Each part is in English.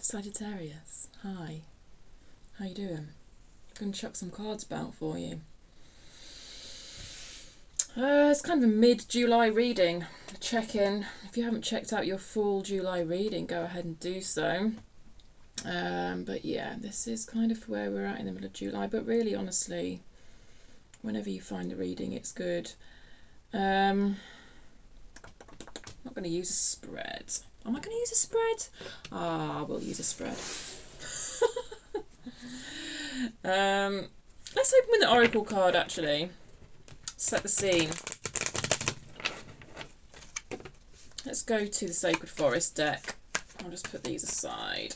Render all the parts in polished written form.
Sagittarius, hi. How you doing? I'm going to chuck some cards about for you. It's kind of a mid-July reading. Check in. If you haven't checked out your full July reading, go ahead and do so. But yeah, this is kind of where we're at in the middle of July. But really, honestly, whenever you find the reading, it's good. I'm not going to use a spread. Am I going to use a spread? Ah, we'll use a spread. Let's open with the Oracle card, actually. Set the scene. Let's go to the Sacred Forest deck. I'll just put these aside.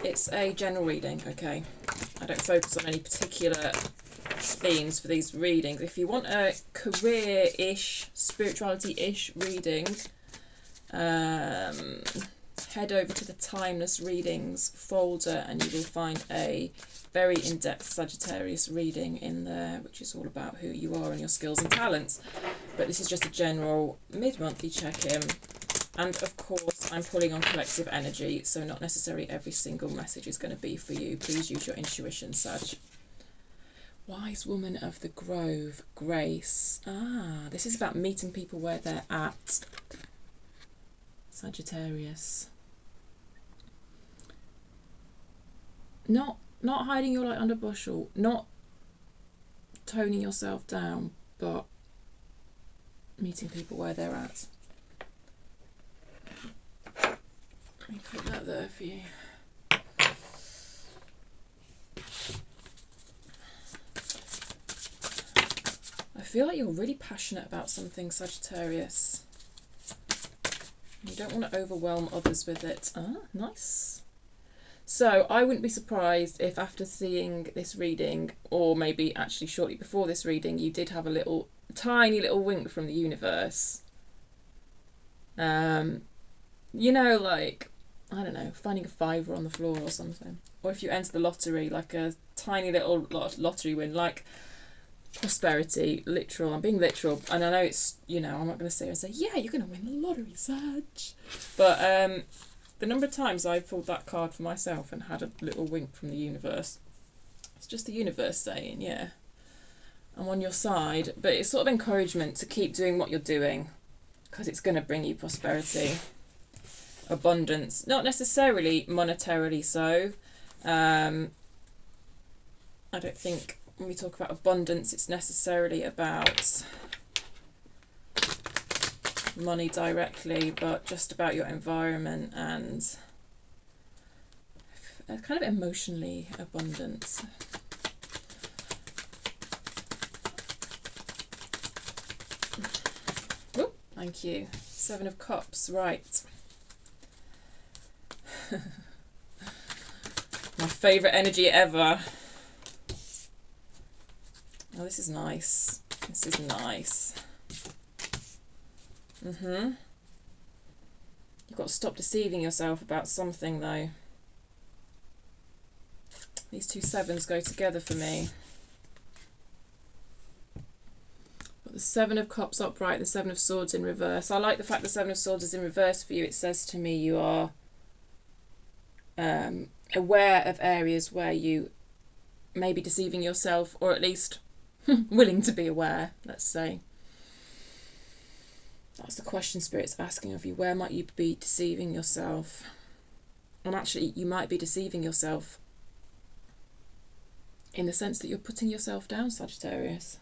It's a general reading, okay? I don't focus on any particular themes for these readings. If you want a career-ish, spirituality-ish reading, head over to the Timeless Readings folder and you will find a very in-depth Sagittarius reading in there, which is all about who you are and your skills and talents. But this is just a general mid-monthly check-in. And of course, I'm pulling on collective energy, so not necessarily every single message is going to be for you. Please use your intuition, Sag. Wise Woman of the Grove, Grace. Ah, this is about meeting people where they're at. Sagittarius. Not hiding your light under bushel, not toning yourself down, but meeting people where they're at. Let me put that there for you. I feel like you're really passionate about something, Sagittarius. You don't want to overwhelm others with it. Ah, nice. So I wouldn't be surprised if after seeing this reading, or maybe actually shortly before this reading, you did have a tiny little wink from the universe. You know, like, I don't know, finding a fiver on the floor or something. Or if you enter the lottery, like a tiny little lottery win, like prosperity, literal. I'm being literal, and I know it's, you know, I'm not going to say, yeah, you're going to win the lottery, Sag. But the number of times I've pulled that card for myself and had a little wink from the universe, it's just the universe saying, yeah, I'm on your side. But it's sort of encouragement to keep doing what you're doing, because it's going to bring you prosperity, abundance, not necessarily monetarily so. I don't think when we talk about abundance, it's necessarily about money directly, but just about your environment and kind of emotionally abundance. Oh, thank you. 7 of Cups, right. My favourite energy ever. Oh, this is nice. This is nice. You've got to stop deceiving yourself about something, though. These two 7s go together for me. Got the 7 of Cups upright, the 7 of Swords in reverse. I like the fact the 7 of Swords is in reverse for you. It says to me you are aware of areas where you may be deceiving yourself, or at least willing to be aware, let's say. That's the question Spirit's asking of you. Where might you be deceiving yourself? And actually, you might be deceiving yourself in the sense that you're putting yourself down, Sagittarius.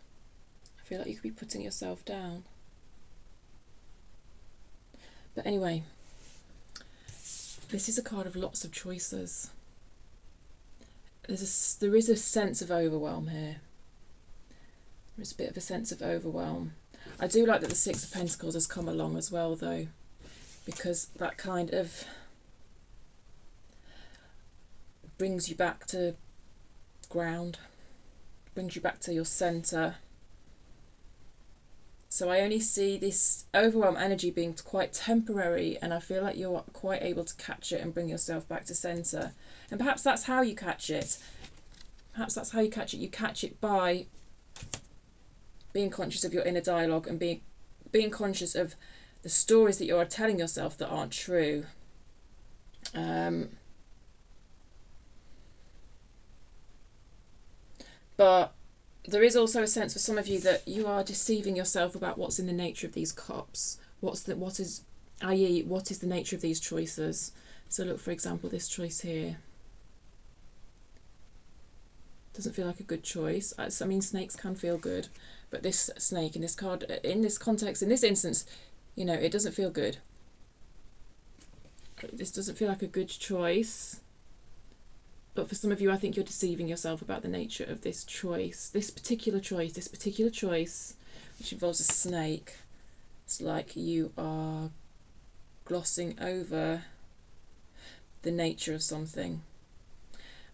I feel like you could be putting yourself down. But anyway, this is a card of lots of choices. There is a sense of overwhelm here. There is a bit of a sense of overwhelm. I do like that the 6 of Pentacles has come along as well, though, because that kind of brings you back to ground, brings you back to your centre. So I only see this overwhelm energy being quite temporary, and I feel like you're quite able to catch it and bring yourself back to centre. And perhaps that's how you catch it. Perhaps that's how you catch it. You catch it by being conscious of your inner dialogue and being being conscious of the stories that you're telling yourself that aren't true. But there is also a sense for some of you that you are deceiving yourself about what's in the nature of these cups. What is the nature of these choices? So look, for example, this choice here. Doesn't feel like a good choice. I mean, snakes can feel good, but this snake in this card, in this context, in this instance, you know, it doesn't feel good. This doesn't feel like a good choice. But for some of you, I think you're deceiving yourself about the nature of this choice. This particular choice, which involves a snake. It's like you are glossing over the nature of something.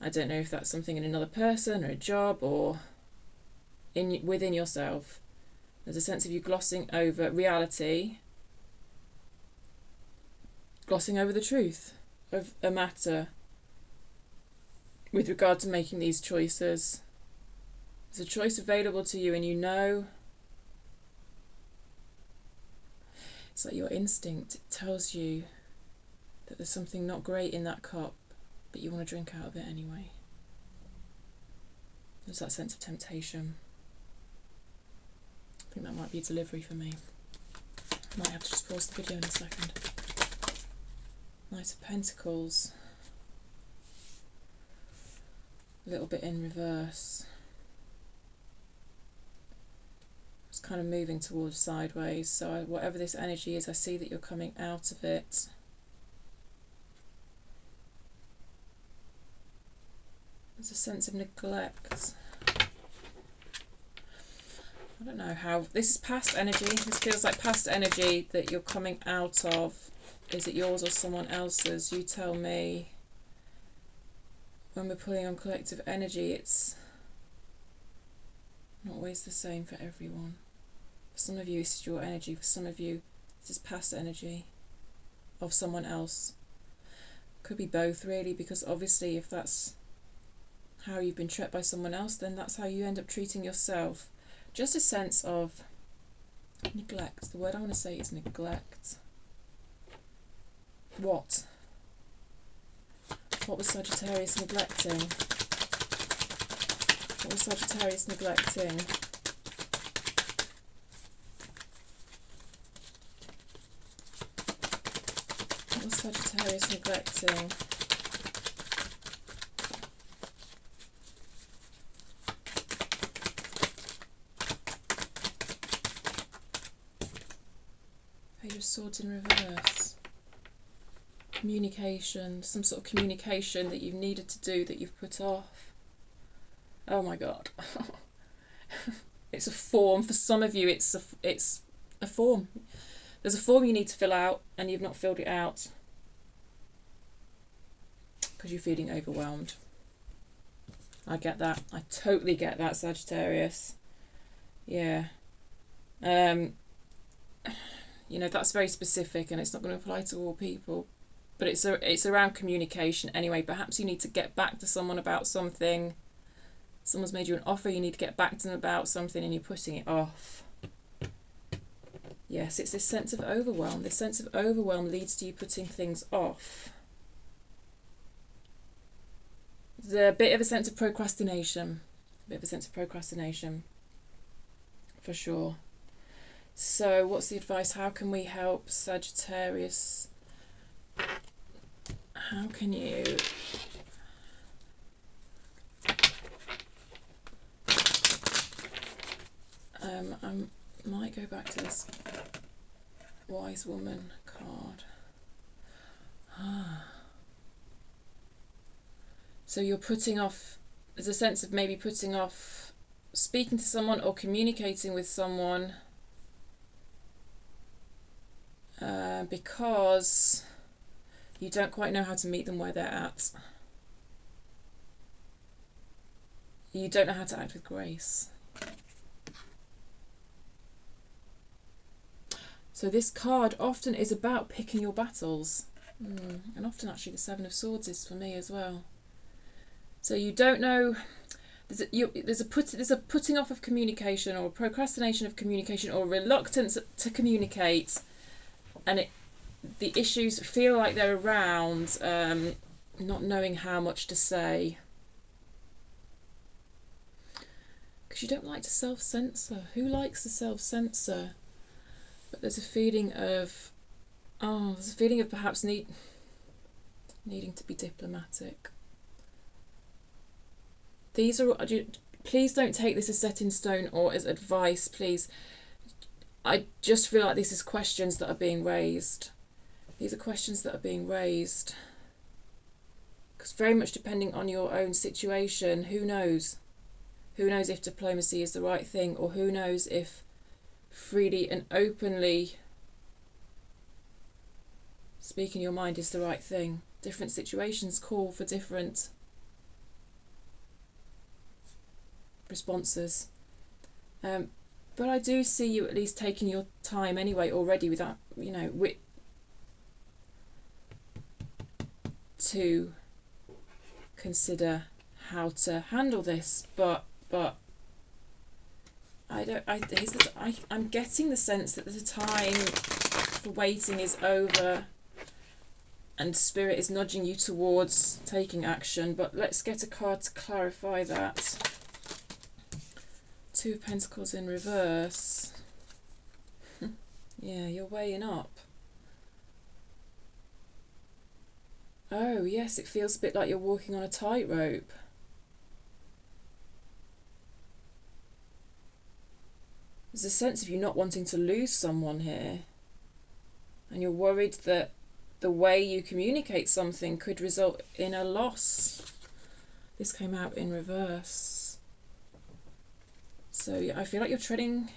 I don't know if that's something in another person or a job or within yourself. There's a sense of you glossing over reality, glossing over the truth of a matter with regard to making these choices. There's a choice available to you and you know. It's like your instinct. It tells you that there's something not great in that cup, but you want to drink out of it anyway. There's that sense of temptation. I think that might be a delivery for me. I might have to just pause the video in a second. Knight of Pentacles. A little bit in reverse. It's kind of moving towards sideways, so whatever this energy is, I see that you're coming out of it. There's a sense of neglect. I don't know how, this is past energy. This feels like past energy that you're coming out of. Is it yours or someone else's? You tell me. When we're pulling on collective energy, it's not always the same for everyone. For some of you, this is your energy. For some of you, this is past energy of someone else. Could be both, really, because obviously if that's how you've been treated by someone else, then that's how you end up treating yourself. Just a sense of neglect. The word I want to say is neglect. What? What was Sagittarius neglecting? What was Sagittarius neglecting? What was Sagittarius neglecting? Page of Swords in reverse. Communication, some sort of communication that you've needed to do that you've put off. Oh my god. It's a form. For some of you, it's a form. There's a form you need to fill out and you've not filled it out because you're feeling overwhelmed. I get that. I totally get that, Sagittarius. Yeah. You know, that's very specific and it's not going to apply to all people. But it's around communication anyway. Perhaps you need to get back to someone about something. Someone's made you an offer, you need to get back to them about something and you're putting it off. Yes, it's this sense of overwhelm. This sense of overwhelm leads to you putting things off. There's a bit of a sense of procrastination. For sure. So what's the advice? How can we help Sagittarius? How can you I might go back to this Wise Woman card. So you're putting off, there's a sense of maybe putting off speaking to someone or communicating with someone because you don't quite know how to meet them where they're at. You don't know how to act with grace. So this card often is about picking your battles. And often actually the Seven of Swords is for me as well. So you don't know, there's a putting off of communication, or a procrastination of communication, or reluctance to communicate, and the issues feel like they're around not knowing how much to say. Because you don't like to self-censor. Who likes to self-censor? But there's a feeling of perhaps needing to be diplomatic. These are, please don't take this as set in stone or as advice, please. I just feel like this is questions that are being raised. These are questions that are being raised. Because very much depending on your own situation, who knows? Who knows if diplomacy is the right thing, or who knows if freely and openly speaking your mind is the right thing. Different situations call for different responses. But I do see you at least taking your time anyway already with that, to consider how to handle this. But I'm getting the sense that the time for waiting is over, and Spirit is nudging you towards taking action. But let's get a card to clarify that. Two of Pentacles in reverse. Yeah, you're weighing up. Oh yes, it feels a bit like you're walking on a tightrope. There's a sense of you not wanting to lose someone here, and you're worried that the way you communicate something could result in a loss. This came out in reverse. So yeah, I feel like you're treading...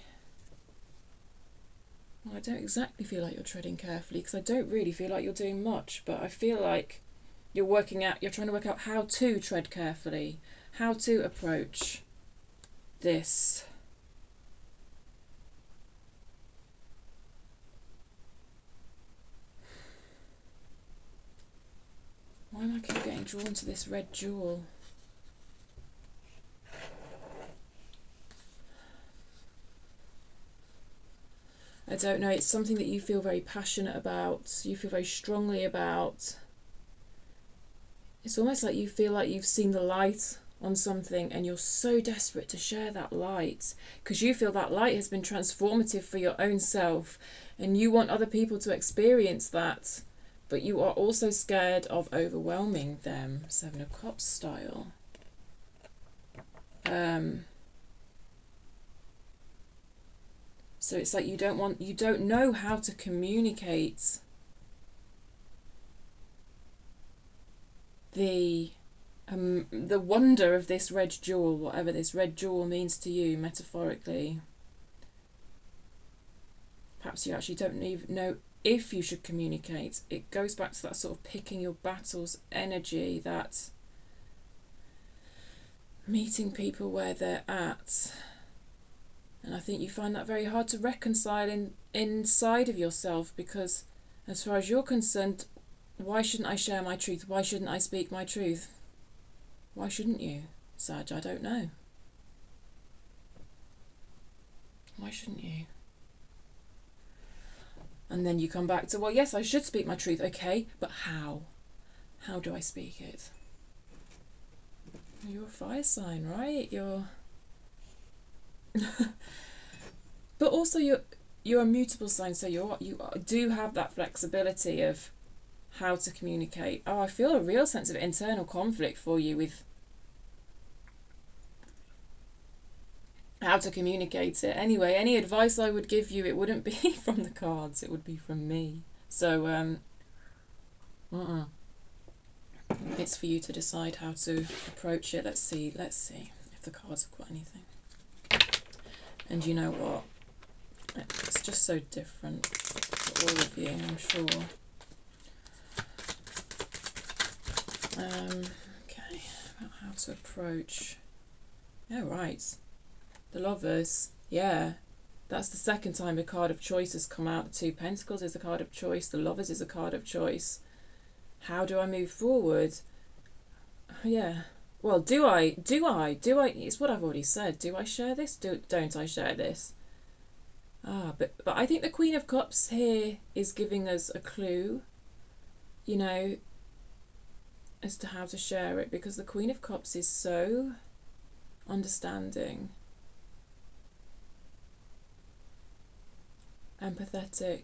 Well, I don't exactly feel like you're treading carefully, because I don't really feel like you're doing much, but I feel like you're trying to work out how to tread carefully, how to approach this. Why am I keep getting drawn to this red jewel? I don't know, it's something that you feel very passionate about, you feel very strongly about. It's almost like you feel like you've seen the light on something and you're so desperate to share that light, because you feel that light has been transformative for your own self and you want other people to experience that, but you are also scared of overwhelming them, Seven of Cups style. So it's like you don't know how to communicate the wonder of this red jewel, whatever this red jewel means to you metaphorically. Perhaps you actually don't even know if you should communicate. It goes back to that sort of picking your battles energy, that meeting people where they're at. And I think you find that very hard to reconcile inside of yourself, because as far as you're concerned, why shouldn't I share my truth? Why shouldn't I speak my truth? Why shouldn't you, Sag? I don't know. Why shouldn't you? And then you come back to, well, yes, I should speak my truth. Okay, but how? How do I speak it? You're a fire sign, right? You're... But also you're a mutable sign, so you do have that flexibility of how to communicate. Oh, I feel a real sense of internal conflict for you with how to communicate it. Anyway, any advice I would give you, it wouldn't be from the cards, it would be from me. So it's for you to decide how to approach it. Let's see if the cards have got anything. And you know what? It's just so different for all of you, I'm sure. Okay, about how to approach. Oh, right. The Lovers. Yeah, that's the second time a card of choice has come out. The Two of Pentacles is a card of choice. The Lovers is a card of choice. How do I move forward? Yeah. Well, do I? It's what I've already said. Do I share this? Don't I share this? But I think the Queen of Cups here is giving us a clue, you know, as to how to share it, because the Queen of Cups is so understanding, empathetic.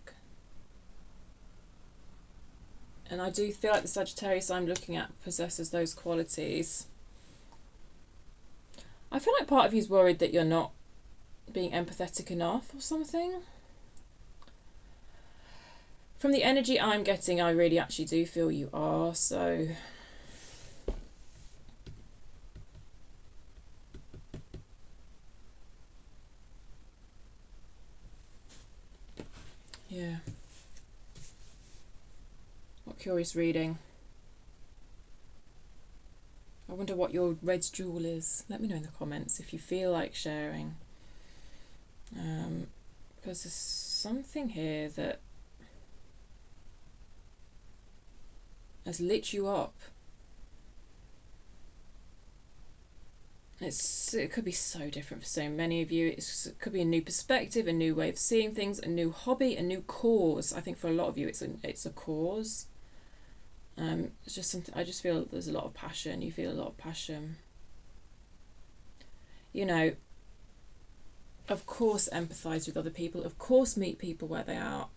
And I do feel like the Sagittarius I'm looking at possesses those qualities. I feel like part of you is worried that you're not being empathetic enough or something. From the energy I'm getting, I really actually do feel you are, so... yeah. What curious reading. I wonder what your red jewel is. Let me know in the comments if you feel like sharing. Because there's something here that has lit you up. It could be so different for so many of you. It could be a new perspective, a new way of seeing things, a new hobby, a new cause. I think for a lot of you, it's a cause. It's just something. I just feel there's a lot of passion. You feel a lot of passion. You know, of course, empathise with other people. Of course, meet people where they are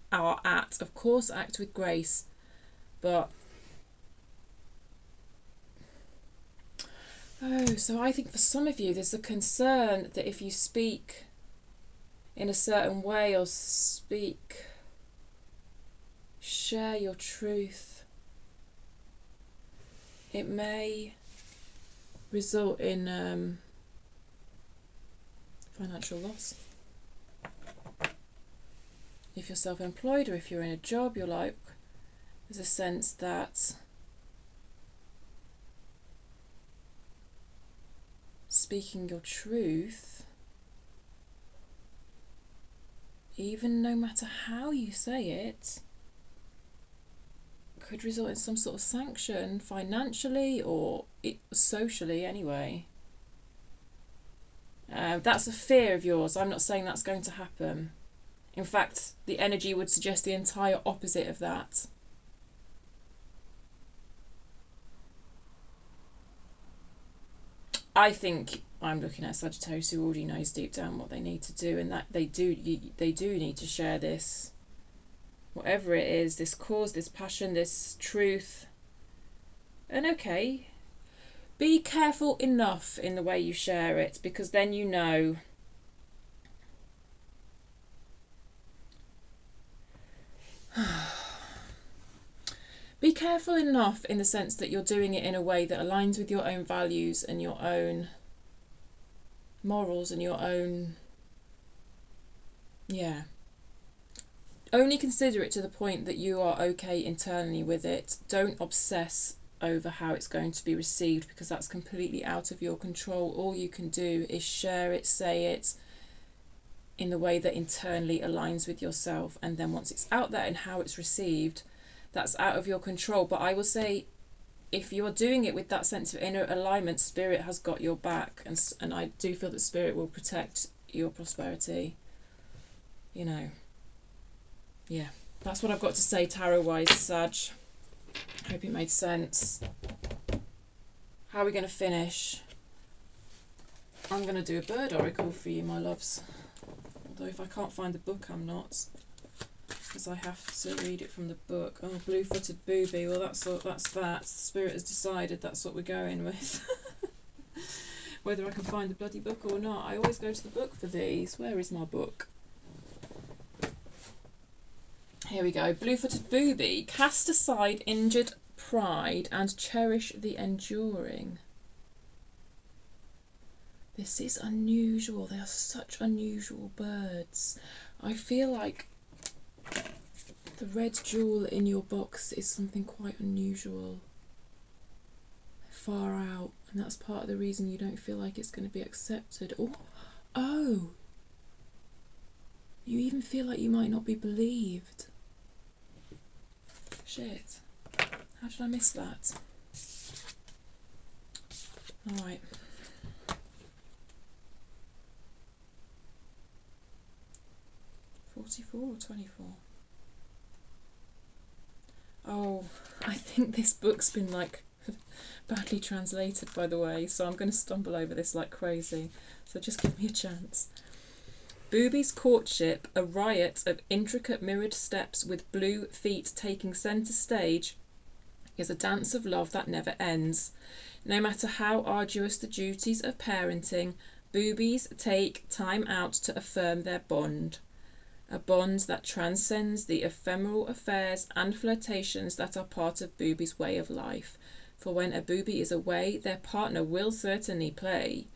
at. Of course, act with grace. But so I think for some of you, there's a concern that if you speak in a certain way or share your truth, it may result in financial loss. If you're self-employed or if you're in a job, you're like, there's a sense that speaking your truth, even no matter how you say it, could result in some sort of sanction financially or socially anyway. That's a fear of yours. I'm not saying that's going to happen. In fact, the energy would suggest the entire opposite of that. I think I'm looking at Sagittarius who already knows deep down what they need to do, and that they do need to share this, whatever it is, this cause, this passion, this truth. And okay, be careful enough in the way you share it, because then you know be careful enough in the sense that you're doing it in a way that aligns with your own values and your own morals and your own, yeah. Only consider it to the point that you are okay internally with it. Don't obsess over how it's going to be received, because that's completely out of your control. All you can do is share it, say it in the way that internally aligns with yourself, and then once it's out there and how it's received, that's out of your control. But I will say, if you're doing it with that sense of inner alignment, Spirit has got your back, and I do feel that Spirit will protect your prosperity, you know. Yeah, that's what I've got to say tarot-wise, Sag. Hope it made sense. How are we going to finish? I'm going to do a bird oracle for you, my loves. Although if I can't find the book, I'm not. Because I have to read it from the book. Oh, blue-footed booby. Well, that's that. Spirit has decided that's what we're going with. Whether I can find the bloody book or not. I always go to the book for these. Where is my book? Here we go. Blue-footed booby. Cast aside injured pride and cherish the enduring. This is unusual. They are such unusual birds. I feel like the red jewel in your box is something quite unusual. Far out. And that's part of the reason you don't feel like it's going to be accepted. Oh! You even feel like you might not be believed. Shit. How did I miss that? All right. $44 or $24? Oh, I think this book's been like badly translated, by the way, so I'm going to stumble over this like crazy. So just give me a chance. Booby's courtship, a riot of intricate mirrored steps with blue feet taking centre stage, is a dance of love that never ends. No matter how arduous the duties of parenting, boobies take time out to affirm their bond. A bond that transcends the ephemeral affairs and flirtations that are part of booby's way of life. For when a booby is away, their partner will certainly play.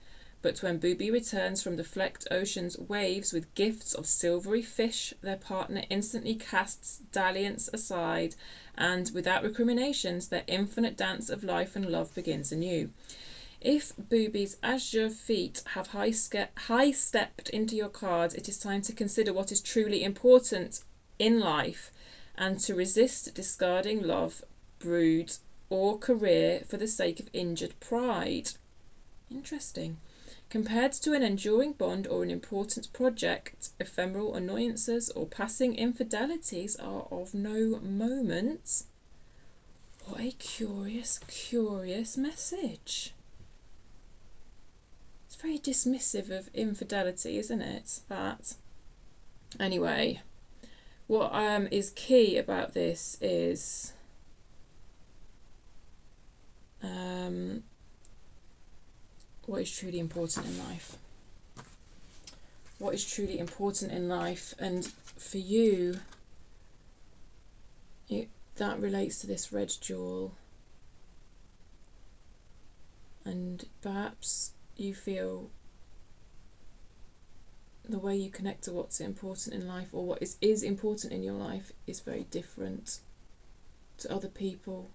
But when booby returns from the flecked ocean's waves with gifts of silvery fish, their partner instantly casts dalliance aside, and without recriminations, their infinite dance of life and love begins anew. If booby's azure feet have high-stepped into your cards, it is time to consider what is truly important in life and to resist discarding love, brood, or career for the sake of injured pride. Interesting. Compared to an enduring bond or an important project, ephemeral annoyances or passing infidelities are of no moment. What a curious, curious message. It's very dismissive of infidelity, isn't it? That. Anyway, what is key about this is what is truly important in life. What is truly important in life, and for you, that relates to this red jewel, and perhaps you feel the way you connect to what's important in life, or what is important in your life, is very different to other people,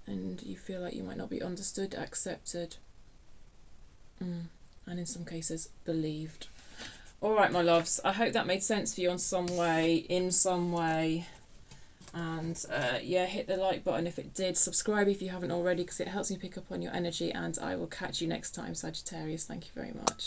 and you feel like you might not be understood, accepted, and in some cases believed. All right, my loves, I hope that made sense for you in some way, and yeah, hit the like button if it did, subscribe if you haven't already, because it helps me pick up on your energy, and I will catch you next time, Sagittarius. Thank you very much.